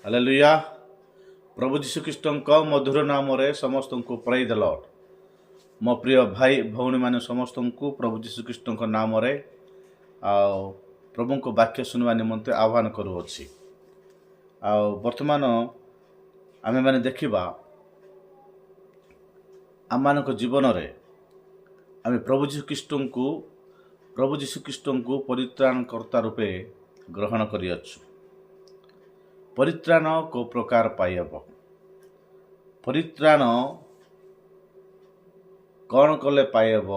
Hallelujah. ପ୍ରଭୁ ଯୀଶୁଖ୍ରୀଷ୍ଟଙ୍କ ମଧୁର ନାମରେ ସମସ୍ତଙ୍କୁ ପ୍ରେଜ୍ ଦ ଲର୍ଡ। ମୋ ପ୍ରିୟ ଭାଇ ଭଉଣୀମାନେ ସମସ୍ତଙ୍କୁ ପ୍ରଭୁ ଯୀଶୁଖ୍ରୀଷ୍ଟଙ୍କ ନାମରେ ଆଉ ପ୍ରଭୁଙ୍କ ବାକ୍ୟ ଶୁଣିବା ନିମନ୍ତେ ଆହ୍ୱାନ କରୁଅଛି। ଆଉ ବର୍ତ୍ତମାନ ଆମେମାନେ ଦେଖିବା ଆମମାନଙ୍କ ଜୀବନରେ ଆମେ ପ୍ରଭୁ ଯୀଶୁଖ୍ରୀଷ୍ଟଙ୍କୁ ପରିତ୍ରାଣକର୍ତ୍ତା ରୂପେ ଗ୍ରହଣ କରିଅଛୁ। ପରିତ୍ରାଣ କେଉଁ ପ୍ରକାର ପାଇହେବ, ପରିତ୍ରାଣ କ'ଣ କଲେ ପାଇହେବ,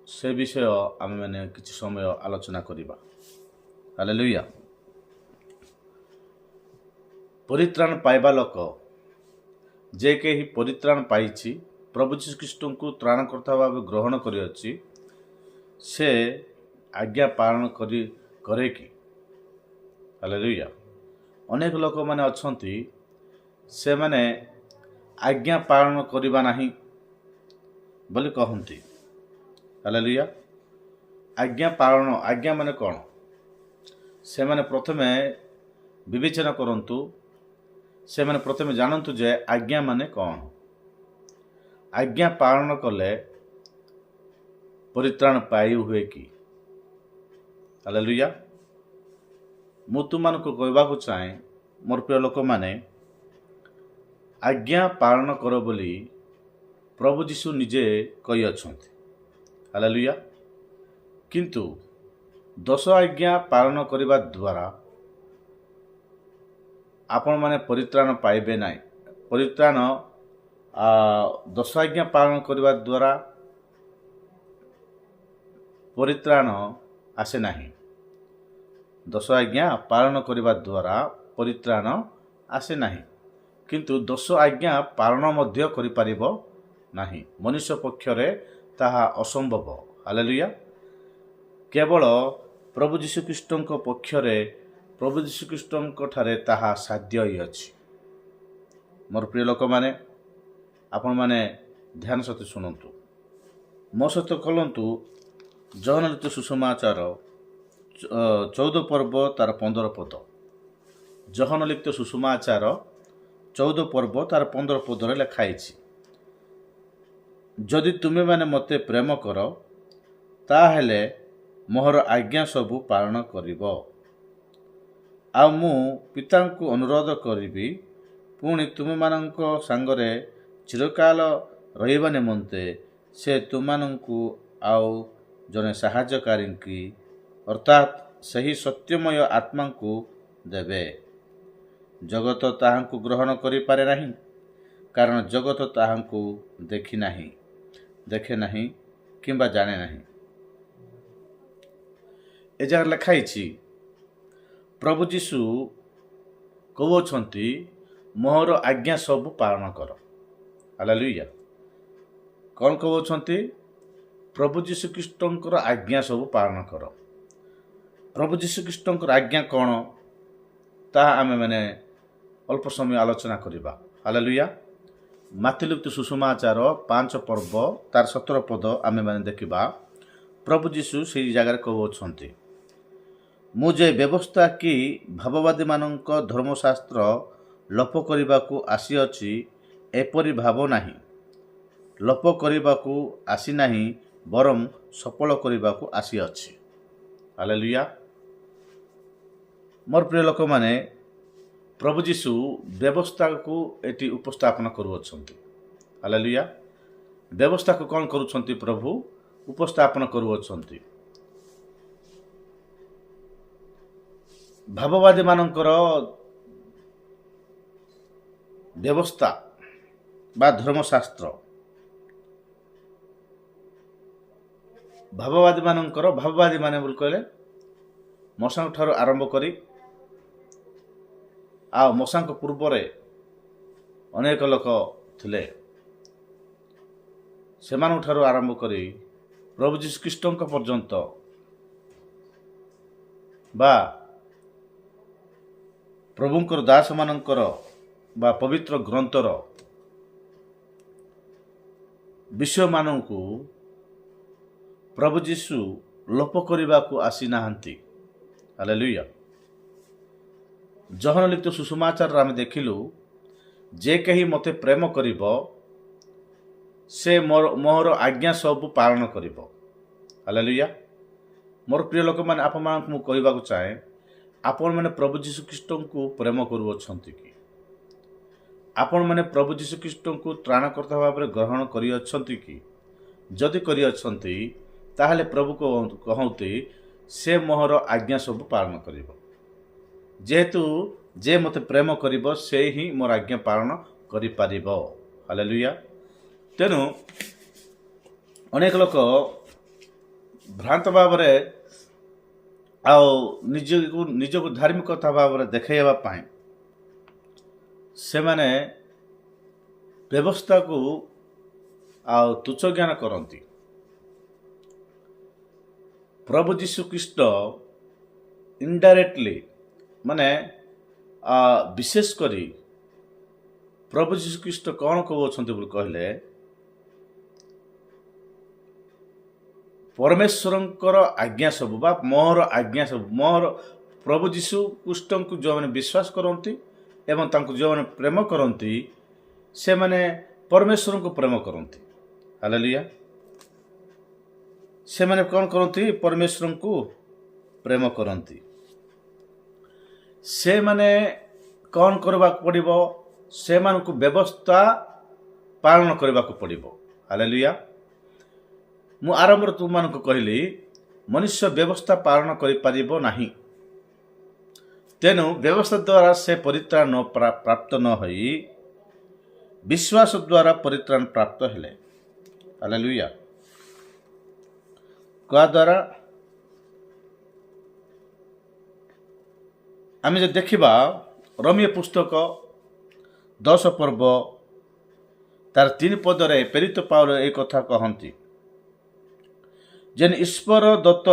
ସେ ବିଷୟ ଆମେମାନେ କିଛି ସମୟ ଆଲୋଚନା କରିବା। ହାଲେଲୁୟା। ପରିତ୍ରାଣ ପାଇବା ଲୋକ ଯେ କେହି ପରିତ୍ରାଣ ପାଇଛି, ପ୍ରଭୁ ଯୀଶୁଖ୍ରୀଷ୍ଟଙ୍କୁ ତ୍ରାଣକର୍ତ୍ତା ଭାବେ ଗ୍ରହଣ କରିଅଛି, ସେ ଆଜ୍ଞା ପାଳନ କରେ କି? ହାଲେଲୁୟା। ଅନେକ ଲୋକମାନେ ଅଛନ୍ତି, ସେମାନେ ଆଜ୍ଞା ପାଳନ କରିବା ନାହିଁ ବୋଲି କହନ୍ତି। ହାଲେଲୁୟା। ଆଜ୍ଞା ମାନେ କ'ଣ? ସେମାନେ ପ୍ରଥମେ ବିବେଚନା କରନ୍ତୁ, ସେମାନେ ପ୍ରଥମେ ଜାଣନ୍ତୁ ଯେ ଆଜ୍ଞା ମାନେ କ'ଣ। ଆଜ୍ଞା ପାଳନ କଲେ ପରିତ୍ରାଣ ପାଇ ହୁଏ କି? ହାଲେଲୁୟା। ମୁଁ ତୁମମାନଙ୍କୁ କହିବାକୁ ଚାହେଁ, ମୋର ପ୍ରିୟ ଲୋକମାନେ, ଆଜ୍ଞା ପାଳନ କର ବୋଲି ପ୍ରଭୁ ଯୀଶୁ ନିଜେ କହିଅଛନ୍ତି। ହାଲେଲୁୟା। କିନ୍ତୁ 10 ଆଜ୍ଞା ପାଳନ କରିବା ଦ୍ୱାରା ଆପଣମାନେ ପରିତ୍ରାଣ ପାଇବେ ନାହିଁ। 10 ଆଜ୍ଞା ପାଳନ କରିବା ଦ୍ୱାରା ପରିତ୍ରାଣ ଆସେ ନାହିଁ। 10 ଆଜ୍ଞା ପାଳନ କରିବା ଦ୍ୱାରା ପରିତ୍ରାଣ ଆସେ ନାହିଁ। କିନ୍ତୁ 10 ଆଜ୍ଞା ପାଳନ ମଧ୍ୟ କରିପାରିବ ନାହିଁ। ମନୁଷ୍ୟ ପକ୍ଷରେ ତାହା ଅସମ୍ଭବ। ହାଲେଲୁୟା। କେବଳ ପ୍ରଭୁ ଯୀଶୁଖ୍ରୀଷ୍ଟଙ୍କ ପକ୍ଷରେ, ପ୍ରଭୁ ଯୀଶୁଖ୍ରୀଷ୍ଟଙ୍କ ଠାରେ ତାହା ସାଧ୍ୟ ଅଛି। ମୋର ପ୍ରିୟ ଲୋକମାନେ, ଆପଣମାନେ ଧ୍ୟାନ ସହିତ ଶୁଣନ୍ତୁ, ମୋ ସହିତ ଖୋଲନ୍ତୁ ଯୋହନ ଲିଖିତ ସୁସମାଚାର 14 ପର୍ବ ତାର 15 ପଦ। ଯୋହନ ଲିଖିତ ସୁସମାଚାର 14 ପର୍ବ ତାର 15 ପଦରେ ଲେଖା ହେଇଛି, ଯଦି ତୁମେମାନେ ମୋତେ ପ୍ରେମ କର, ତାହେଲେ ମୋହର ଆଜ୍ଞା ସବୁ ପାଳନ କରିବ। ଆଉ ମୁଁ ପିତାଙ୍କୁ ଅନୁରୋଧ କରିବି, ପୁଣି ତୁମମାନଙ୍କ ସାଙ୍ଗରେ ଚିରକାଳ ରହିବା ନିମନ୍ତେ ସେ ତୁମମାନଙ୍କୁ ଆଉ ଜଣେ ସାହାଯ୍ୟକାରୀଙ୍କୁ ଅର୍ଥାତ୍ ସେହି ସତ୍ୟମୟ ଆତ୍ମାଙ୍କୁ ଦେବେ। ଜଗତ ତାହାଙ୍କୁ ଗ୍ରହଣ କରିପାରେ ନାହିଁ, କାରଣ ଜଗତ ତାହାଙ୍କୁ ଦେଖେ ନାହିଁ କିମ୍ବା ଜାଣେ ନାହିଁ। ଏ ଜାଗାରେ ଲେଖା ହେଇଛି, ପ୍ରଭୁ ଯୀଶୁ କହୁଅଛନ୍ତି, ମୋହର ଆଜ୍ଞା ସବୁ ପାଳନ କର। ହାଲେଲୁୟା। କ'ଣ କହୁଅଛନ୍ତି? ପ୍ରଭୁ ଯୀଶୁଖ୍ରୀଷ୍ଟଙ୍କର ଆଜ୍ଞା ସବୁ ପାଳନ କର। ପ୍ରଭୁ ଯୀଶୁଖ୍ରୀଷ୍ଟଙ୍କର ଆଜ୍ଞା କ'ଣ, ତାହା ଆମେମାନେ ଅଳ୍ପ ସମୟ ଆଲୋଚନା କରିବା। ହାଲେଲୁୟା। ମାର୍ଥିନ ଲିଖିତ ସୁସମାଚାର 5 ପର୍ବ ତାର 17 ପଦ ଆମେମାନେ ଦେଖିବା। ପ୍ରଭୁ ଯୀଶୁ ସେହି ଜାଗାରେ କହୁଅଛନ୍ତି, ମୁଁ ଯେ ବ୍ୟବସ୍ଥା କି ଭାବବାଦୀମାନଙ୍କ ଧର୍ମଶାସ୍ତ୍ର ଲୋପ କରିବାକୁ ଆସିଅଛି, ଏପରି ଭାବ ନାହିଁ। ଲୋପ କରିବାକୁ ଆସିନାହିଁ, ବରଂ ସଫଳ କରିବାକୁ ଆସିଅଛି। ହାଲେଲୁୟା। ମୋର ପ୍ରିୟ ଲୋକମାନେ, ପ୍ରଭୁ ଯୀଶୁ ବ୍ୟବସ୍ଥାକୁ ଏଠି ଉପସ୍ଥାପନ କରୁଅଛନ୍ତି। ହାଲେଲୁୟା। ବ୍ୟବସ୍ଥାକୁ କ'ଣ କରୁଛନ୍ତି? ପ୍ରଭୁ ଉପସ୍ଥାପନ କରୁଅଛନ୍ତି। ଭାବବାଦୀମାନଙ୍କର ବ୍ୟବସ୍ଥା ବା ଧର୍ମଶାସ୍ତ୍ର, ଭାବବାଦୀମାନେ ବୋଲି କହିଲେ ମଶାଙ୍କ ଠାରୁ ଆରମ୍ଭ କରି, ଆଉ ମଶାଙ୍କ ପୂର୍ବରେ ଅନେକ ଲୋକ ଥିଲେ, ସେମାନଙ୍କ ଠାରୁ ଆରମ୍ଭ କରି ପ୍ରଭୁ ଯୀଶୁଖ୍ରୀଷ୍ଟଙ୍କ ପର୍ଯ୍ୟନ୍ତ ବା ପ୍ରଭୁଙ୍କର ଦାସମାନଙ୍କର ବା ପବିତ୍ର ଗ୍ରନ୍ଥର ବିଷୟମାନଙ୍କୁ ପ୍ରଭୁ ଯୀଶୁ ଲୋପ କରିବାକୁ ଆସିନାହାନ୍ତି। ହାଲେଲୁୟା। ଜହନ ଲିଖିତ ସୁଷମାଚାରରେ ଆମେ ଦେଖିଲୁ, ଯେ କେହି ମୋତେ ପ୍ରେମ କରିବ ସେ ମୋର ଆଜ୍ଞା ସବୁ ପାଳନ କରିବ। ହାଲେଲୁୟା। ମୋର ପ୍ରିୟ ଲୋକମାନେ, ଆପଣମାନଙ୍କୁ ମୁଁ କହିବାକୁ ଚାହେଁ, ଆପଣମାନେ ପ୍ରଭୁ ଯୀଶୁଖ୍ରୀଷ୍ଟଙ୍କୁ ପ୍ରେମ କରୁଅଛନ୍ତି କି? ଆପଣମାନେ ପ୍ରଭୁ ଯୀଶୁଖ୍ରୀଷ୍ଟଙ୍କୁ ତ୍ରାଣକର୍ତ୍ତା ଭାବରେ ଗ୍ରହଣ କରିଅଛନ୍ତି କି? ଯଦି କରିଅଛନ୍ତି ତାହେଲେ ପ୍ରଭୁ କହନ୍ତି ସେ ମୋର ଆଜ୍ଞା ସବୁ ପାଳନ କରିବ। ଯେହେତୁ ଯେ ମୋତେ ପ୍ରେମ କରିବ ସେ ହିଁ ମୋର ଆଜ୍ଞା ପାଳନ କରିପାରିବ। ହାଲେଲୁୟା। ତେଣୁ ଅନେକ ଲୋକ ଭ୍ରାନ୍ତ ଭାବରେ ଆଉ ନିଜକୁ ଧାର୍ମିକତା ଭାବରେ ଦେଖାଇବା ପାଇଁ ସେମାନେ ବ୍ୟବସ୍ଥାକୁ ଆଉ ତୁଚ୍ଛ ଜ୍ଞାନ କରନ୍ତି। ପ୍ରଭୁ ଯୀଶୁଖ୍ରୀଷ୍ଟ ଇନଡାଇରେକ୍ଟଲି ମାନେ ବିଶେଷ କରି ପ୍ରଭୁ ଯୀଶୁଖ୍ରୀଷ୍ଟ କ'ଣ କହୁଅଛନ୍ତି ବୋଲି କହିଲେ, ପରମେଶ୍ୱରଙ୍କର ଆଜ୍ଞା ସବୁ ବା ମୋର ଆଜ୍ଞା ସବୁ, ମୋର ପ୍ରଭୁ ଯୀଶୁଖ୍ରୀଷ୍ଟଙ୍କୁ ଯେଉଁମାନେ ବିଶ୍ୱାସ କରନ୍ତି ଏବଂ ତାଙ୍କୁ ଯେଉଁମାନେ ପ୍ରେମ କରନ୍ତି ସେମାନେ ପରମେଶ୍ୱରଙ୍କୁ ପ୍ରେମ କରନ୍ତି। ହାଲେଲୁୟା। ସେମାନେ କ'ଣ କରନ୍ତି? ପରମେଶ୍ୱରଙ୍କୁ ପ୍ରେମ କରନ୍ତି। ସେମାନେ କ'ଣ କରିବାକୁ ପଡ଼ିବ? ସେମାନଙ୍କୁ ବ୍ୟବସ୍ଥା ପାଳନ କରିବାକୁ ପଡ଼ିବ। ହାଲେଲୁୟା। ମୁଁ ଆରମ୍ଭରେ ତୁମମାନଙ୍କୁ କହିଲି, ମନୁଷ୍ୟ ବ୍ୟବସ୍ଥା ପାଳନ କରିପାରିବ ନାହିଁ। ତେଣୁ ବ୍ୟବସ୍ଥା ଦ୍ୱାରା ସେ ପରିତ୍ରାଣ ପ୍ରାପ୍ତ ନ ହୋଇ ବିଶ୍ୱାସ ଦ୍ୱାରା ପରିତ୍ରାଣ ପ୍ରାପ୍ତ ହେଲେ। ହାଲେଲୁୟା। କାହା ଦ୍ୱାରା? ଆମେ ଯଦି ଦେଖିବା ରୋମୀୟ ପୁସ୍ତକ 10 ପର୍ବ ତାର 3 ପଦରେ ପ୍ରେରିତ ପାଉଲ ଏହି କଥା କହନ୍ତି, ଯେନ୍ ଈଶ୍ୱର ଦତ୍ତ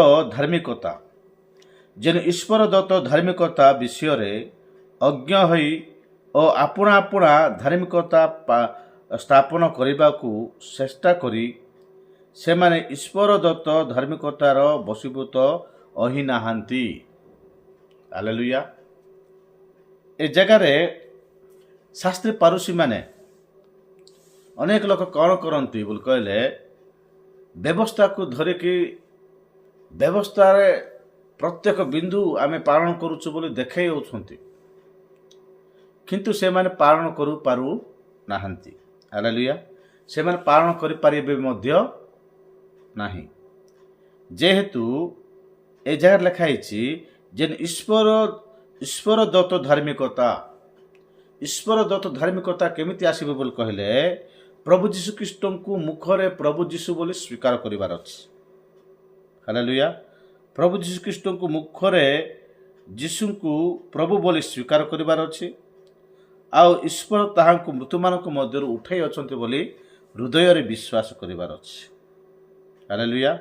ଧାର୍ମିକତା ବିଷୟରେ ଅଜ୍ଞ ହୋଇ ଓ ଆପଣା ଆପଣା ଧାର୍ମିକତା ସ୍ଥାପନ କରିବାକୁ ଚେଷ୍ଟା କରି ସେମାନେ ଈଶ୍ୱର ଦତ୍ତ ଧାର୍ମିକତାର ବଶୀଭୂତ ହୋଇ ନାହାନ୍ତି। ହାଲେଲୁୟା। ଏ ଜାଗାରେ ଶାସ୍ତ୍ରୀ ପାରୁଷୀମାନେ ଅନେକ ଲୋକ କ'ଣ କରନ୍ତି ବୋଲି କହିଲେ, ବ୍ୟବସ୍ଥାକୁ ଧରିକି ବ୍ୟବସ୍ଥାରେ ପ୍ରତ୍ୟେକ ବିନ୍ଦୁ ଆମେ ପାଳନ କରୁଛୁ ବୋଲି ଦେଖାଇ ହେଉଛନ୍ତି, କିନ୍ତୁ ସେମାନେ ପାଳନ କରିପାରୁ ନାହାନ୍ତି। ହାଲେଲୁୟା। ସେମାନେ ପାଳନ କରିପାରିବେ ମଧ୍ୟ ନାହିଁ। ଯେହେତୁ ଏ ଜାଗାରେ ଲେଖା ହେଇଛି ଯେ ଈଶ୍ୱର ଦତ୍ତ ଧାର୍ମିକତା କେମିତି ଆସିବ ବୋଲି କହିଲେ, ପ୍ରଭୁ ଯୀଶୁଖ୍ରୀଷ୍ଟଙ୍କୁ ମୁଖରେ ପ୍ରଭୁ ଯୀଶୁ ବୋଲି ସ୍ୱୀକାର କରିବାର ଅଛି। ହାଲେଲୁୟା। ପ୍ରଭୁ ଯୀଶୁଖ୍ରୀଷ୍ଟଙ୍କୁ ମୁଖରେ ଯୀଶୁଙ୍କୁ ପ୍ରଭୁ ବୋଲି ସ୍ୱୀକାର କରିବାର ଅଛି, ଆଉ ଈଶ୍ୱର ତାହାଙ୍କୁ ମୃତ୍ୟୁମାନଙ୍କ ମଧ୍ୟରୁ ଉଠାଇ ଅଛନ୍ତି ବୋଲି ହୃଦୟରେ ବିଶ୍ୱାସ କରିବାର ଅଛି। ହାଲେଲୁୟା।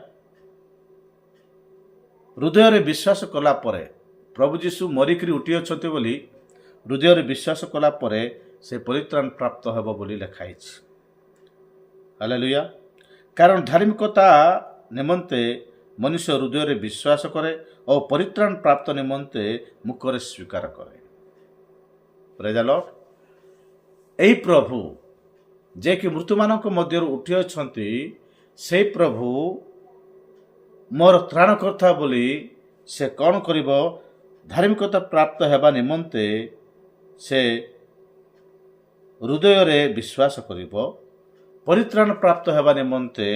ହୃଦୟରେ ବିଶ୍ୱାସ କଲା ପରେ, ପ୍ରଭୁ ଯୀଶୁ ମରିକିରି ଉଠି ଅଛନ୍ତି ବୋଲି ହୃଦୟରେ ବିଶ୍ୱାସ କଲା ପରେ ସେ ପରିତ୍ରାଣ ପ୍ରାପ୍ତ ହେବ ବୋଲି ଲେଖା ହେଇଛି। ହାଲେଲୁୟା। କାରଣ ଧାର୍ମିକତା ନିମନ୍ତେ ମନୁଷ୍ୟ ହୃଦୟରେ ବିଶ୍ୱାସ କରେ ଓ ପରିତ୍ରାଣ ପ୍ରାପ୍ତ ନିମନ୍ତେ ମୁଖରେ ସ୍ୱୀକାର କରେ। ପ୍ରେଜ୍ ଦ ଲର୍ଡ। ଏହି ପ୍ରଭୁ ଯେ କି ମୃତ୍ୟୁମାନଙ୍କ ମଧ୍ୟରୁ ଉଠି ଅଛନ୍ତି, ସେହି ପ୍ରଭୁ ମୋର ତ୍ରାଣକର୍ତ୍ତା ବୋଲି ସେ କ'ଣ କରିବ? ଧାର୍ମିକତା ପ୍ରାପ୍ତ ହେବା ନିମନ୍ତେ ସେ ହୃଦୟରେ ବିଶ୍ୱାସ କରିବ, ପରିତ୍ରାଣ ପ୍ରାପ୍ତ ହେବା ନିମନ୍ତେ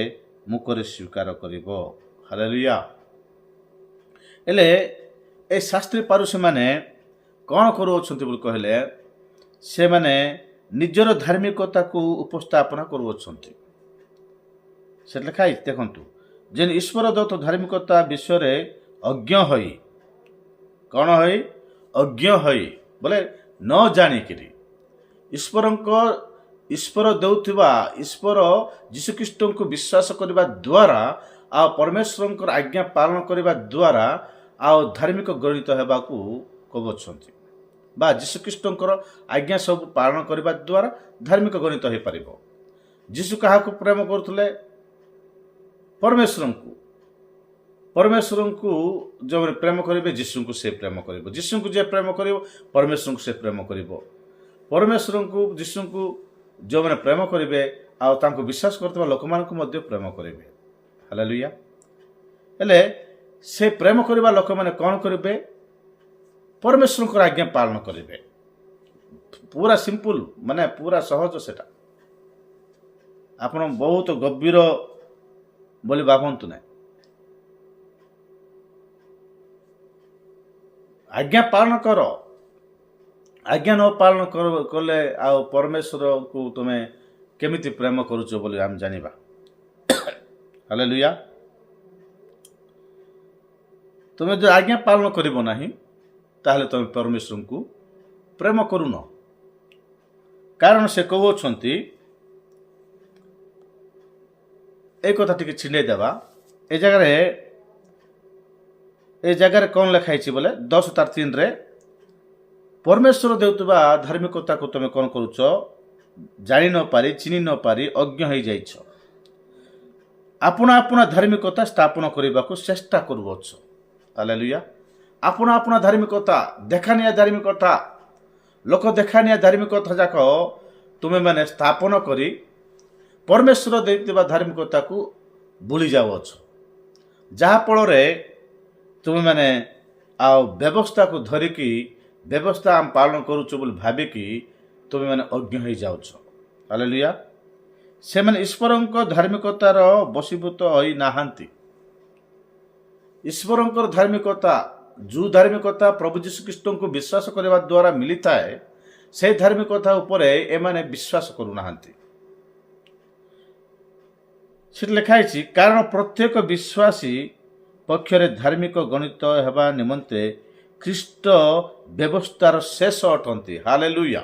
ମୁଖରେ ସ୍ୱୀକାର କରିବ। ହାଲେଲୁୟା। ହେଲେ ଏ ଶାସ୍ତ୍ରୀ ପାରୁଷୀମାନେ କ'ଣ କରୁଅଛନ୍ତି ବୋଲି କହିଲେ, ସେମାନେ ନିଜର ଧାର୍ମିକତାକୁ ଉପସ୍ଥାପନ କରୁଅଛନ୍ତି। ସେ ଲେଖା ହେଇଛି, ଦେଖନ୍ତୁ, ଯେ ଈଶ୍ୱର ଦତ୍ତ ଧାର୍ମିକତା ବିଷୟରେ ଅଜ୍ଞ ହୋଇ, କ'ଣ ହୋଇ? ଅଜ୍ଞ ହୋଇ ବୋଲେ ନ ଜାଣିକିରି ଈଶ୍ୱର ଦେଉଥିବା ଈଶ୍ୱର ଯୀଶୁଖ୍ରୀଷ୍ଟଙ୍କୁ ବିଶ୍ୱାସ କରିବା ଦ୍ୱାରା ଆଉ ପରମେଶ୍ୱରଙ୍କର ଆଜ୍ଞା ପାଳନ କରିବା ଦ୍ୱାରା ଆଉ ଧାର୍ମିକ ଗଣିତ ହେବାକୁ କହୁଅଛନ୍ତି, ବା ଯୀଶୁଖ୍ରୀଷ୍ଟଙ୍କର ଆଜ୍ଞା ସବୁ ପାଳନ କରିବା ଦ୍ୱାରା ଧାର୍ମିକ ଗଣିତ ହୋଇପାରିବ। ଯୀଶୁ କାହାକୁ ପ୍ରେମ କରୁଥିଲେ? ପରମେଶ୍ୱରଙ୍କୁ। परमेश्वरଙ୍କୁ ଯେଉଁମାନେ ପ୍ରେମ କରିବେ ଯୀଶୁଙ୍କୁ ସେ ପ୍ରେମ କରିବ। ଯୀଶୁଙ୍କୁ ଯିଏ ପ୍ରେମ କରିବ ପରମେଶ୍ୱରଙ୍କୁ ସେ ପ୍ରେମ କରିବ। ପରମେଶ୍ୱରଙ୍କୁ ଯୀଶୁଙ୍କୁ ଯେଉଁମାନେ ପ୍ରେମ କରିବେ ଆଉ ତାଙ୍କୁ ବିଶ୍ୱାସ କରୁଥିବା ଲୋକମାନଙ୍କୁ ମଧ୍ୟ ପ୍ରେମ କରିବେ। ହାଲେଲୁୟା। ହେଲେ ସେ ପ୍ରେମ କରିବା ଲୋକମାନେ କ'ଣ କରିବେ? ପରମେଶ୍ୱରଙ୍କର ଆଜ୍ଞା ପାଳନ କରିବେ। ପୁରା ସିମ୍ପଲ, ମାନେ ପୁରା ସହଜ ସେଟା। ଆପଣ ବହୁତ ଗଭୀର ବୋଲି ଭାବନ୍ତୁ ନାହିଁ। ଆଜ୍ଞା ପାଳନ କର। ଆଜ୍ଞା ନ ପାଳନ କଲେ ଆଉ ପରମେଶ୍ୱରକୁ ତୁମେ କେମିତି ପ୍ରେମ କରୁଛ ବୋଲି ଆମେ ଜାଣିବା। ହାଲେଲୁୟା। ତୁମେ ଯଦି ଆଜ୍ଞା ପାଳନ କରିବ ନାହିଁ ତାହେଲେ ତୁମେ ପରମେଶ୍ୱରଙ୍କୁ ପ୍ରେମ କରୁନ। କାରଣ ସେ କହୁଛନ୍ତି, এই କଥା ଟିକେ ଛିଣ୍ଡେଇ ଦେବା। ଏ ଜାଗାରେ କ'ଣ ଲେଖା ହେଇଛି ବୋଲେ 10:3 ପରମେଶ୍ୱର ଦେଉଥିବା ଧାର୍ମିକତାକୁ ତୁମେ କ'ଣ କରୁଛ? ଜାଣି ନ ପାରି, ଚିହ୍ନି ନ ପାରି ଅଜ୍ଞ ହେଇଯାଇଛ। ଆପଣା ଆପଣା ଧାର୍ମିକତା ସ୍ଥାପନ କରିବାକୁ ଚେଷ୍ଟା କରୁଅଛ। ହାଲେଲୁୟା। ଆପଣା ଆପଣା ଧାର୍ମିକତା, ଦେଖାଣିଆ ଧାର୍ମିକତା, ଲୋକ ଦେଖାଣିଆ ଧାର୍ମିକତା ଯାକ ତୁମେମାନେ ସ୍ଥାପନ କରି ପରମେଶ୍ୱର ଦେଇଥିବା ଧାର୍ମିକତାକୁ ଭୁଲି ଯାଉଅଛ। ଯାହାଫଳରେ ତୁମେମାନେ ଆଉ ବ୍ୟବସ୍ଥାକୁ ଧରିକି ବ୍ୟବସ୍ଥା ଆମେ ପାଳନ କରୁଛୁ ବୋଲି ଭାବିକି ତୁମେମାନେ ଅଜ୍ଞ ହେଇଯାଉଛ। ହାଲେଲୁୟା। ସେମାନେ ଈଶ୍ୱରଙ୍କ ଧାର୍ମିକତାର ବଶୀଭୂତ ହୋଇନାହାନ୍ତି। ଈଶ୍ୱରଙ୍କର ଧାର୍ମିକତା, ଯେଉଁ ଧାର୍ମିକତା ପ୍ରଭୁ ଯୀଶୁଖ୍ରୀଷ୍ଟଙ୍କୁ ବିଶ୍ୱାସ କରିବା ଦ୍ୱାରା ମିଳିଥାଏ, ସେହି ଧାର୍ମିକତା ଉପରେ ଏମାନେ ବିଶ୍ୱାସ କରୁନାହାନ୍ତି। ସେଠି ଲେଖା ହେଇଛି, କାରଣ ପ୍ରତ୍ୟେକ ବିଶ୍ୱାସୀ ପକ୍ଷରେ ଧାର୍ମିକ ଗଣିତ ହେବା ନିମନ୍ତେ ଖ୍ରୀଷ୍ଟ ବ୍ୟବସ୍ଥାର ଶେଷ ଅଟନ୍ତି। ହାଲେଲୁୟା।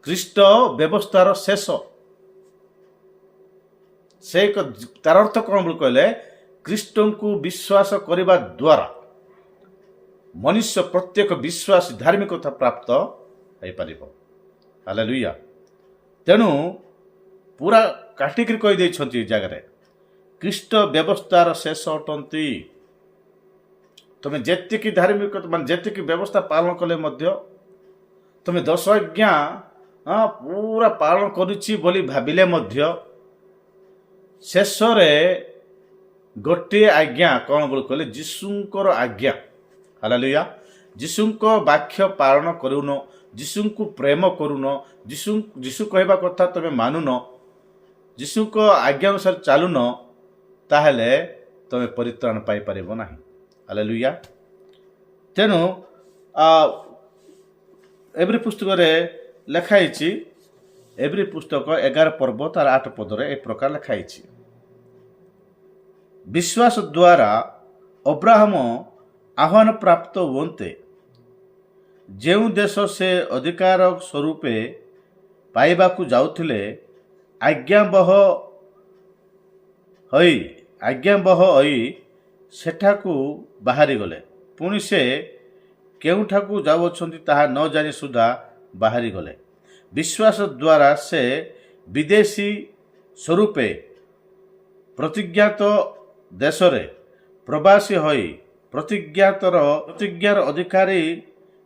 ଖ୍ରୀଷ୍ଟ ବ୍ୟବସ୍ଥାର ଶେଷ। ସେ ତାର ଅର୍ଥ କ'ଣ ବୋଲି କହିଲେ, ଖ୍ରୀଷ୍ଟଙ୍କୁ ବିଶ୍ୱାସ କରିବା ଦ୍ୱାରା ମନୁଷ୍ୟ ପ୍ରତ୍ୟେକ ବିଶ୍ୱାସୀ ଧାର୍ମିକତା ପ୍ରାପ୍ତ ହୋଇପାରିବ। ହାଲେଲୁୟା। ତେଣୁ ପୁରା କାଟିକିରି କହିଦେଇଛନ୍ତି ଏ ଜାଗାରେ, ଖ୍ରୀଷ୍ଟ ବ୍ୟବସ୍ଥାର ଶେଷ ଅଟନ୍ତି। ତୁମେ ଯେତିକି ଧାର୍ମିକତା ମାନେ ଯେତିକି ବ୍ୟବସ୍ଥା ପାଳନ କଲେ ମଧ୍ୟ ତୁମେ 10 ଆଜ୍ଞା ପୁରା ପାଳନ କରୁଛି ବୋଲି ଭାବିଲେ ମଧ୍ୟ ଶେଷରେ ଗୋଟିଏ ଆଜ୍ଞା କ'ଣ ବୋଲି କହିଲେ, ଯୀଶୁଙ୍କର ଆଜ୍ଞା। ହାଲେଲୁୟା। ଯୀଶୁଙ୍କ ବାକ୍ୟ ପାଳନ କରୁନ, ଯୀଶୁଙ୍କୁ ପ୍ରେମ କରୁନ, ଯୀଶୁ କହିବା କଥା ତୁମେ ମାନୁନ, ଯୀଶୁଙ୍କ ଆଜ୍ଞା ଅନୁସାରେ ଚାଲୁନ, ତାହେଲେ ତୁମେ ପରିତ୍ରାଣ ପାଇପାରିବ ନାହିଁ। ହାଲେଲୁୟା। ତେଣୁ ଏବ୍ରି ପୁସ୍ତକରେ ଲେଖା ହେଇଛି, ଏବ୍ରି ପୁସ୍ତକ 11 ପର୍ବ ତାର 8 ପଦରେ ଏ ପ୍ରକାର ଲେଖା ହେଇଛି, ବିଶ୍ୱାସ ଦ୍ୱାରା ଅବ୍ରାହମ ଆହ୍ୱାନ ପ୍ରାପ୍ତ ହୁଅନ୍ତେ ଯେଉଁ ଦେଶ ସେ ଅଧିକାର ସ୍ୱରୂପେ ପାଇବାକୁ ଯାଉଥିଲେ ଆଜ୍ଞାବହ ହୋଇ ସେଠାକୁ ବାହାରିଗଲେ। ପୁଣି ସେ କେଉଁଠାକୁ ଯାଉଅଛନ୍ତି ତାହା ନ ଜାଣି ସୁଦ୍ଧା ବାହାରିଗଲେ। ବିଶ୍ୱାସ ଦ୍ୱାରା ସେ ବିଦେଶୀ ସ୍ୱରୂପେ ପ୍ରତିଜ୍ଞାତ ଦେଶରେ ପ୍ରବାସୀ ହୋଇ ପ୍ରତିଜ୍ଞାର ଅଧିକାରୀ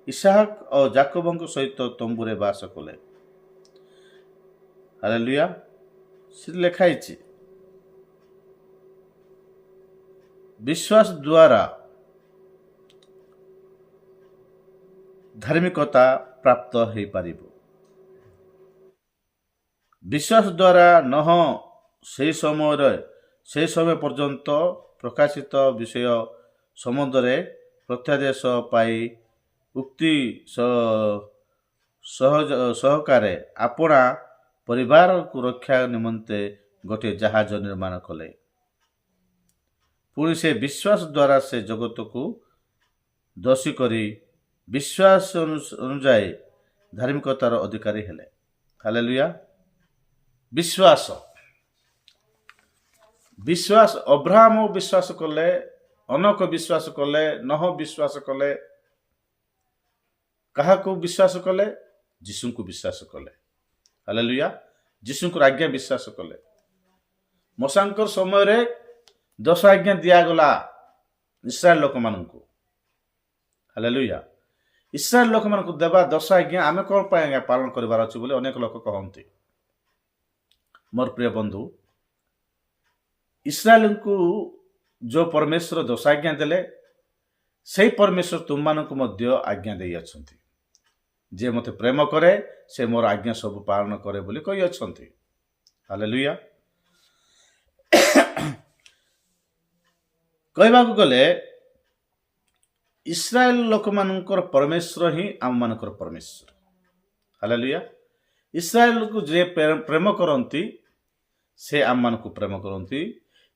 ଇସାହାକ ଓ ଯାକୋବଙ୍କ ସହିତ ତମ୍ବୁରେ ବାସ କଲେ। ହାଲେଲୁୟା। ସେଠି ଲେଖା ହେଇଛି, ବିଶ୍ୱାସ ଦ୍ୱାରା ଧାର୍ମିକତା ପ୍ରାପ୍ତ ହୋଇପାରିବ। ବିଶ୍ୱାସ ଦ୍ୱାରା ନୁହଁ, ସେହି ସମୟ ପର୍ଯ୍ୟନ୍ତ ପ୍ରକାଶିତ ବିଷୟ ସମ୍ବନ୍ଧରେ ପ୍ରତ୍ୟାଦେଶ ପାଇ ଉକ୍ତି ସହକାରେ ଆପଣା ପରିବାରକୁ ରକ୍ଷା ନିମନ୍ତେ ଗୋଟିଏ ଜାହାଜ ନିର୍ମାଣ କଲେ। ପୁଣି ସେ ବିଶ୍ୱାସ ଦ୍ୱାରା ସେ ଜଗତକୁ ଦୋଷୀ କରି ବିଶ୍ୱାସ ଅନୁଯାୟୀ ଧାର୍ମିକତାର ଅଧିକାରୀ ହେଲେ। ହାଲେଲୁୟା। ବିଶ୍ୱାସ ଅବ୍ରାହମ ବିଶ୍ୱାସ କଲେ, ଅନକ ବିଶ୍ୱାସ କଲେ, ନହ ବିଶ୍ୱାସ କଲେ। କାହାକୁ ବିଶ୍ୱାସ କଲେ? ଯୀଶୁଙ୍କୁ ବିଶ୍ୱାସ କଲେ। ହାଲେଲୁୟା। ଯୀଶୁଙ୍କର ଆଜ୍ଞା ବିଶ୍ୱାସ କଲେ। ମୋଶାଙ୍କର ସମୟରେ ଦଶ ଆଜ୍ଞା ଦିଆଗଲା ଇସ୍ରାଏଲ ଲୋକମାନଙ୍କୁ। ହାଲେଲୁୟା। ଇସ୍ରାଏଲ ଲୋକମାନଙ୍କୁ ଦେବା 10 ଆଜ୍ଞା ଆମେ କ'ଣ ପାଇଁ ଆଜ୍ଞା ପାଳନ କରିବାର ଅଛି ବୋଲି ଅନେକ ଲୋକ କହନ୍ତି। ମୋର ପ୍ରିୟ ବନ୍ଧୁ, ଇସ୍ରାଏଲଙ୍କୁ ଯେଉଁ ପରମେଶ୍ୱର 10 ଆଜ୍ଞା ଦେଲେ, ସେହି ପରମେଶ୍ୱର ତୁମମାନଙ୍କୁ ମଧ୍ୟ ଆଜ୍ଞା ଦେଇଅଛନ୍ତି। ଯିଏ ମୋତେ ପ୍ରେମ କରେ ସେ ମୋର ଆଜ୍ଞା ସବୁ ପାଳନ କରେ ବୋଲି କହିଅଛନ୍ତି। ହାଲେଲୁୟା। କହିବାକୁ ଗଲେ ଇସ୍ରାଏଲ ଲୋକମାନଙ୍କର ପରମେଶ୍ୱର ହିଁ ଆମମାନଙ୍କର ପରମେଶ୍ୱର। ହାଲେଲୁୟା। ଇସ୍ରାଏଲକୁ ଯିଏ ପ୍ରେମ କରନ୍ତି ସେ ଆମମାନଙ୍କୁ ପ୍ରେମ କରନ୍ତି।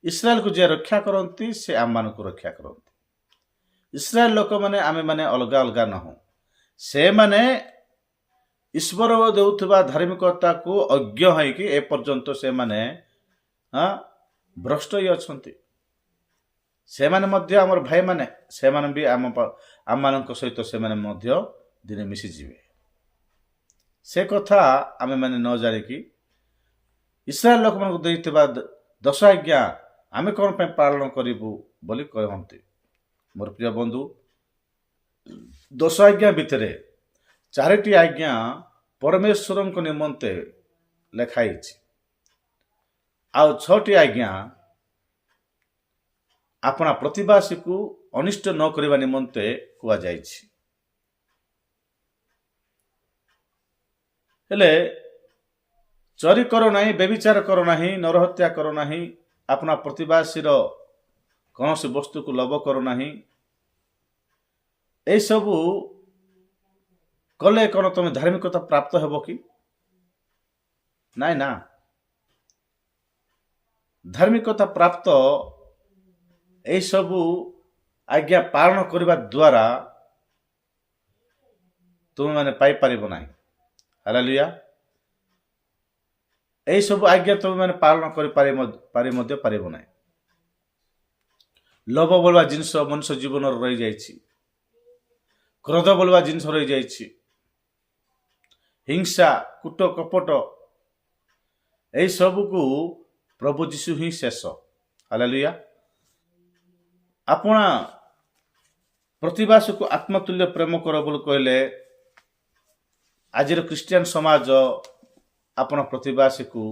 ଇସ୍ରାଏଲକୁ ଯିଏ ରକ୍ଷା କରନ୍ତି ସେ ଆମମାନଙ୍କୁ ରକ୍ଷା କରନ୍ତି। ଇସ୍ରାଏଲ ଲୋକମାନେ ଆମେମାନେ ଅଲଗା ଅଲଗା ନାହୁଁ। ସେମାନେ ଈଶ୍ୱର ଦେଉଥିବା ଧାର୍ମିକତାକୁ ଅଜ୍ଞ ହୋଇକି ଏପର୍ଯ୍ୟନ୍ତ ସେମାନେ ଭ୍ରଷ୍ଟ ହୋଇ ଅଛନ୍ତି। ସେମାନେ ମଧ୍ୟ ଆମର ଭାଇମାନେ, ସେମାନେ ବି ଆମମାନଙ୍କ ସହିତ ସେମାନେ ମଧ୍ୟ ଦିନେ ମିଶିଯିବେ। ସେ କଥା ଆମେମାନେ ନ ଜାଣିକି ଇସ୍ରାଏଲ ଲୋକମାନଙ୍କୁ ଦେଇଥିବା 10 ଆଜ୍ଞା ଆମେ କ'ଣ ପାଇଁ ପାଳନ କରିବୁ ବୋଲି କହନ୍ତି। ମୋର ପ୍ରିୟ ବନ୍ଧୁ, 10 ଆଜ୍ଞା ଭିତରେ 4ଟି ଆଜ୍ଞା ପରମେଶ୍ୱରଙ୍କ ନିମନ୍ତେ ଲେଖା ହେଇଛି, ଆଉ 6ଟି ଆଜ୍ଞା ଆପଣା ପ୍ରତିବାସୀକୁ ଅନିଷ୍ଟ ନ କରିବା ନିମନ୍ତେ କୁହାଯାଇଛି। ହେଲେ ଚୋରି କର ନାହିଁ, ବ୍ୟଭିଚାର କର ନାହିଁ, ନରହତ୍ୟା କର ନାହିଁ, ଆପଣା ପ୍ରତିବାସୀର କୌଣସି ବସ୍ତୁକୁ ଲୋଭ କର ନାହିଁ, ଏସବୁ କଲେ କ'ଣ ତମେ ଧାର୍ମିକତା ପ୍ରାପ୍ତ ହେବ କି? ନାଇଁ ନା। ଧାର୍ମିକତା ପ୍ରାପ୍ତ ଏସବୁ ଆଜ୍ଞା ପାଳନ କରିବା ଦ୍ୱାରା ତୁମେମାନେ ପାଇପାରିବ ନାହିଁ। ହାଲେଲୁୟା। ଏସବୁ ଆଜ୍ଞା ତୁମେମାନେ ପାଳନ ମଧ୍ୟ ପାରିବ ନାହିଁ। ଲୋଭ ବୋଲବା ଜିନିଷ ମନୁଷ୍ୟ ଜୀବନରେ ରହିଯାଇଛି। କ୍ରୋଧ ବୋଲବା ଜିନିଷ ରହିଯାଇଛି। ହିଂସା, କୁଟ, କପଟ ଏସବୁକୁ ପ୍ରଭୁ ଯୀଶୁ ହିଁ ଶେଷ। ହାଲେଲୁୟା। ଆପଣା ପ୍ରତିବାସୀକୁ ଆତ୍ମତୁଲ୍ୟ ପ୍ରେମ କର ବୋଲି କହିଲେ ଆଜିର ଖ୍ରୀଷ୍ଟିଆନ ସମାଜ ଆପଣ ପ୍ରତିବାସୀକୁ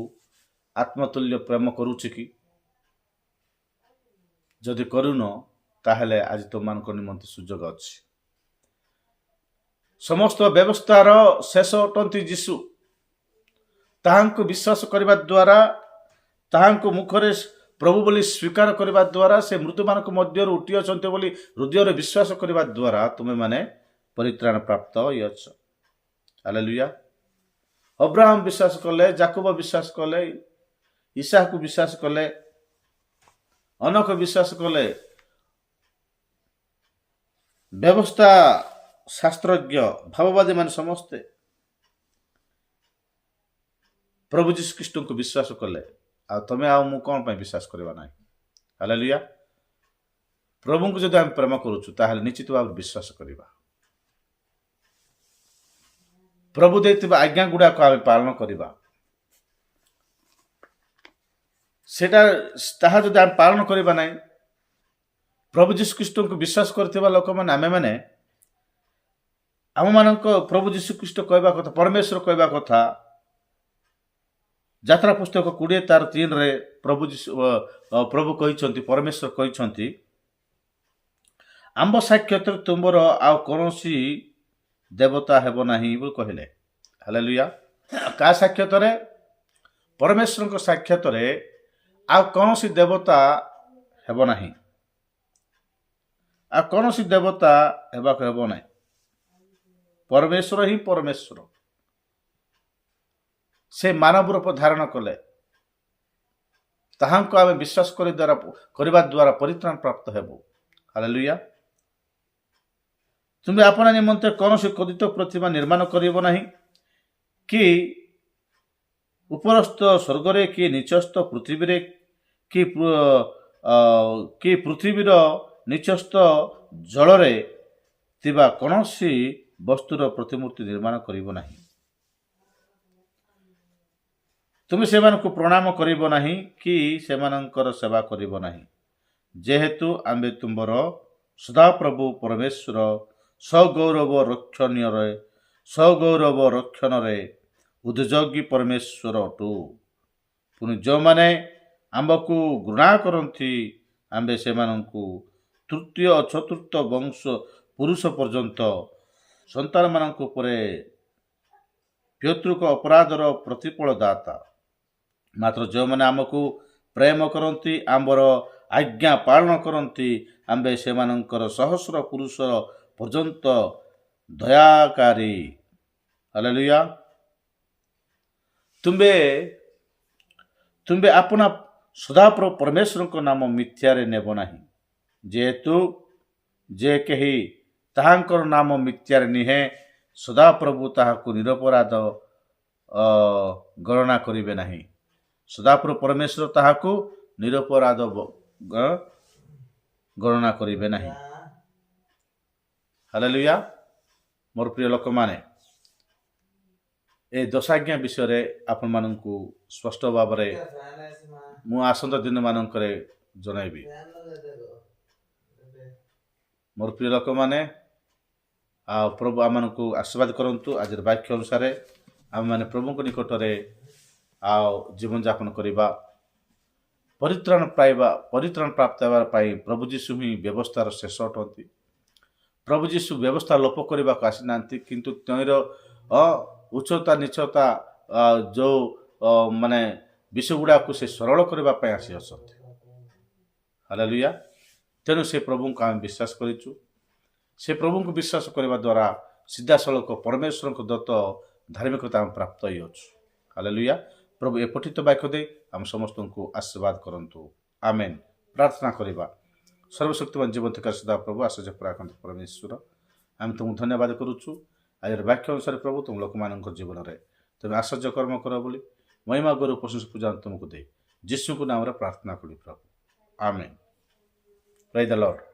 ଆତ୍ମତୁଲ୍ୟ ପ୍ରେମ କରୁଛି କି? ଯଦି କରୁନ ତାହେଲେ ଆଜି ତୁମମାନଙ୍କ ନିମନ୍ତେ ସୁଯୋଗ ଅଛି। ସମସ୍ତ ବ୍ୟବସ୍ଥାର ଶେଷ ଅଟନ୍ତି ଯୀଶୁ। ତାହାଙ୍କୁ ବିଶ୍ୱାସ କରିବା ଦ୍ୱାରା, ତାହାଙ୍କୁ ମୁଖରେ ପ୍ରଭୁ ବୋଲି ସ୍ୱୀକାର କରିବା ଦ୍ୱାରା, ସେ ମୃତ୍ୟୁମାନଙ୍କ ମଧ୍ୟରୁ ଉଠିଅଛନ୍ତି ବୋଲି ହୃଦୟରେ ବିଶ୍ୱାସ କରିବା ଦ୍ୱାରା ତୁମେମାନେ ପରିତ୍ରାଣ ପ୍ରାପ୍ତ ହୋଇଅଛ। ହାଲେଲୁୟା। ଅବ୍ରାହମ ବିଶ୍ୱାସ କଲେ, ଯାକୋବ ବିଶ୍ୱାସ କଲେ, ଇସାକୁ ବିଶ୍ୱାସ କଲେ, ଅନକ ବିଶ୍ୱାସ କଲେ, ବ୍ୟବସ୍ଥା ଶାସ୍ତ୍ରଜ୍ଞ ଭାବବାଦୀ ମାନେ ସମସ୍ତେ ପ୍ରଭୁ ଯୀଶୁ ଖ୍ରୀଷ୍ଟଙ୍କୁ ବିଶ୍ୱାସ କଲେ। ଆଉ ତମେ ଆଉ ମୁଁ କ'ଣ ପାଇଁ ବିଶ୍ୱାସ କରିବା ନାହିଁ? ହାଲେଲୁୟା। ପ୍ରଭୁଙ୍କୁ ଯଦି ଆମେ ପ୍ରେମ କରୁଛୁ ତାହେଲେ ନିଶ୍ଚିତ ଭାବରେ ବିଶ୍ୱାସ କରିବା। ପ୍ରଭୁ ଦେଇଥିବା ଆଜ୍ଞା ଗୁଡ଼ାକ ଆମେ ପାଳନ କରିବା। ତାହା ଯଦି ଆମେ ପାଳନ କରିବା ନାହିଁ, ପ୍ରଭୁ ଯୀଶୁ ଖ୍ରୀଷ୍ଟଙ୍କୁ ବିଶ୍ୱାସ କରିଥିବା ଲୋକମାନେ ଆମେମାନେ ଆମମାନଙ୍କ ପ୍ରଭୁ ଯୀଶୁ ଖ୍ରୀଷ୍ଟ କହିବା କଥା, ପରମେଶ୍ୱର କହିବା କଥା, ଯାତ୍ରା ପୁସ୍ତକ 20:3 ପ୍ରଭୁ କହିଛନ୍ତି, ପରମେଶ୍ୱର କହିଛନ୍ତି, ଆମ୍ଭ ସାକ୍ଷାତରେ ତୁମର ଆଉ କୌଣସି ଦେବତା ହେବ ନାହିଁ ବୋଲି କହିଲେ। ହାଲେଲୁୟା। କାହା ସାକ୍ଷାତରେ? ପରମେଶ୍ୱରଙ୍କ ସାକ୍ଷାତରେ ଆଉ କୌଣସି ଦେବତା ହେବ ନାହିଁ। ଆଉ କୌଣସି ଦେବତା ହେବାକୁ ହେବ ନାହିଁ। ପରମେଶ୍ୱର ହିଁ ପରମେଶ୍ୱର। ସେ ମାନବ ରୂପ ଧାରଣ କଲେ। ତାହାଙ୍କୁ ଆମେ ବିଶ୍ୱାସ କରିବା ଦ୍ୱାରା ପରିତ୍ରାଣ ପ୍ରାପ୍ତ ହେବୁ। ହାଲେଲୁୟା। ତୁମେ ଆପଣା ନିମନ୍ତେ କୌଣସି ଖୋଦିତ ପ୍ରତିମା ନିର୍ମାଣ କରିବ ନାହିଁ, କି ଉପରସ୍ଥ ସ୍ୱର୍ଗରେ, କି ନିଚସ୍ଥ ପୃଥିବୀରେ, କି ପୃଥିବୀର ନିଚସ୍ଥ ଜଳରେ ଥିବା କୌଣସି ବସ୍ତୁର ପ୍ରତିମୂର୍ତ୍ତି ନିର୍ମାଣ କରିବ ନାହିଁ। ତୁମେ ସେମାନଙ୍କୁ ପ୍ରଣାମ କରିବ ନାହିଁ, କି ସେମାନଙ୍କର ସେବା କରିବ ନାହିଁ। ଯେହେତୁ ଆମ୍ଭେ ତୁମର ସଦାପ୍ରଭୁ ପରମେଶ୍ୱର ସଗୌରବ ରକ୍ଷଣରେ ଉଦ୍ଯୋଗୀ ପରମେଶ୍ୱର ଅଟୁ। ପୁଣି ଯେଉଁମାନେ ଆମ୍ଭକୁ ଘୃଣା କରନ୍ତି ଆମ୍ଭେ ସେମାନଙ୍କୁ ତୃତୀୟ ଓ ଚତୁର୍ଥ ବଂଶ ପୁରୁଷ ପର୍ଯ୍ୟନ୍ତ ସନ୍ତାନମାନଙ୍କ ଉପରେ ପିତୃକ ଅପରାଧର ପ୍ରତିଫଳ ଦାତା। ମାତ୍ର ଯେଉଁମାନେ ଆମକୁ ପ୍ରେମ କରନ୍ତି ଆମ୍ଭର ଆଜ୍ଞା ପାଳନ କରନ୍ତି ଆମ୍ଭେ ସେମାନଙ୍କର ସହସ୍ର ପୁରୁଷ ପର୍ଯ୍ୟନ୍ତ ଦୟାକାରୀ। ହାଲେଲୁୟା। ତୁମ୍ଭେ ଆପଣା ସଦାପ୍ରଭୁ ପରମେଶ୍ୱରଙ୍କ ନାମ ମିଥ୍ୟାରେ ନେବ ନାହିଁ। ଯେହେତୁ ଯେ କେହି ତାହାଙ୍କର ନାମ ମିଥ୍ୟାରେ ନିହେ ସଦାପ୍ରଭୁ ତାହାକୁ ନିରପରାଧ ଗଣନା କରିବେ ନାହିଁ। ସଦାପ୍ରଭୁ ପରମେଶ୍ୱର ତାହାକୁ ନିରପରାଧ ଗଣନା କରିବେ ନାହିଁ। ହାଲେଲୁୟା। ମୋର ପ୍ରିୟ ଲୋକମାନେ, ଏ ଦଶାଜ୍ଞା ବିଷୟରେ ଆପଣମାନଙ୍କୁ ସ୍ପଷ୍ଟ ଭାବରେ ମୁଁ ଆସନ୍ତା ଦିନମାନଙ୍କରେ ଜଣାଇବି। ମୋର ପ୍ରିୟ ଲୋକମାନେ, ଆଉ ପ୍ରଭୁ ଆମମାନଙ୍କୁ ଆଶୀର୍ବାଦ କରନ୍ତୁ। ଆଜିର ବାକ୍ୟ ଅନୁସାରେ ଆମେମାନେ ପ୍ରଭୁଙ୍କ ନିକଟରେ ଆଉ ଜୀବନଯାପନ କରିବା, ପରିତ୍ରାଣ ପ୍ରାପ୍ତ ହେବା ପାଇଁ ପ୍ରଭୁ ଯୀଶୁ ହିଁ ବ୍ୟବସ୍ଥାର ଶେଷ ଅଟନ୍ତି। ପ୍ରଭୁ ଯୀଶୁ ବ୍ୟବସ୍ଥା ଲୋପ କରିବାକୁ ଆସିନାହାନ୍ତି, କିନ୍ତୁ ତୈଁର ଉଚ୍ଚତା ନିଚତା ଯେଉଁ ମାନେ ବିଷୟ ଗୁଡ଼ାକୁ ସେ ସରଳ କରିବା ପାଇଁ ଆସିଅଛନ୍ତି। ହାଲେଲୁୟା। ତେଣୁ ସେ ପ୍ରଭୁଙ୍କୁ ଆମେ ବିଶ୍ୱାସ କରିଛୁ। ସେ ପ୍ରଭୁଙ୍କୁ ବିଶ୍ୱାସ କରିବା ଦ୍ୱାରା ସିଧାସଳଖ ପରମେଶ୍ୱରଙ୍କ ଦତ୍ତ ଧାର୍ମିକତା ଆମେ ପ୍ରାପ୍ତ ହୋଇଅଛୁ। ହାଲେଲୁୟା। ପ୍ରଭୁ ଏ ପଠିତ ବାକ୍ୟ ଦେଇ ଆମ ସମସ୍ତଙ୍କୁ ଆଶୀର୍ବାଦ କରନ୍ତୁ। ଆମେନ୍। ପ୍ରାର୍ଥନା କରିବା। ସର୍ବଶକ୍ତିମାନ ଜୀବନ୍ତ ସଦା ପ୍ରଭୁ ଆଶ୍ଚର୍ଯ୍ୟ ପରାକ୍ରାନ୍ତ ପରମେଶ୍ୱର, ଆମେ ତୁମକୁ ଧନ୍ୟବାଦ କରୁଛୁ। ଆଜିର ବାକ୍ୟ ଅନୁସାରେ ପ୍ରଭୁ ତୁମ ଲୋକମାନଙ୍କ ଜୀବନରେ ତୁମେ ଆଶ୍ଚର୍ଯ୍ୟ କର୍ମ କର ବୋଲି ମହିମା ଗୌରବ ପ୍ରଶଂସା ପୂଜା ତୁମକୁ ଦେଇ ଯୀଶୁଙ୍କ ନାମରେ ପ୍ରାର୍ଥନା କଲି ପ୍ରଭୁ। ଆମେନ୍। ପ୍ରେଜ୍ ଦ ଲର୍ଡ।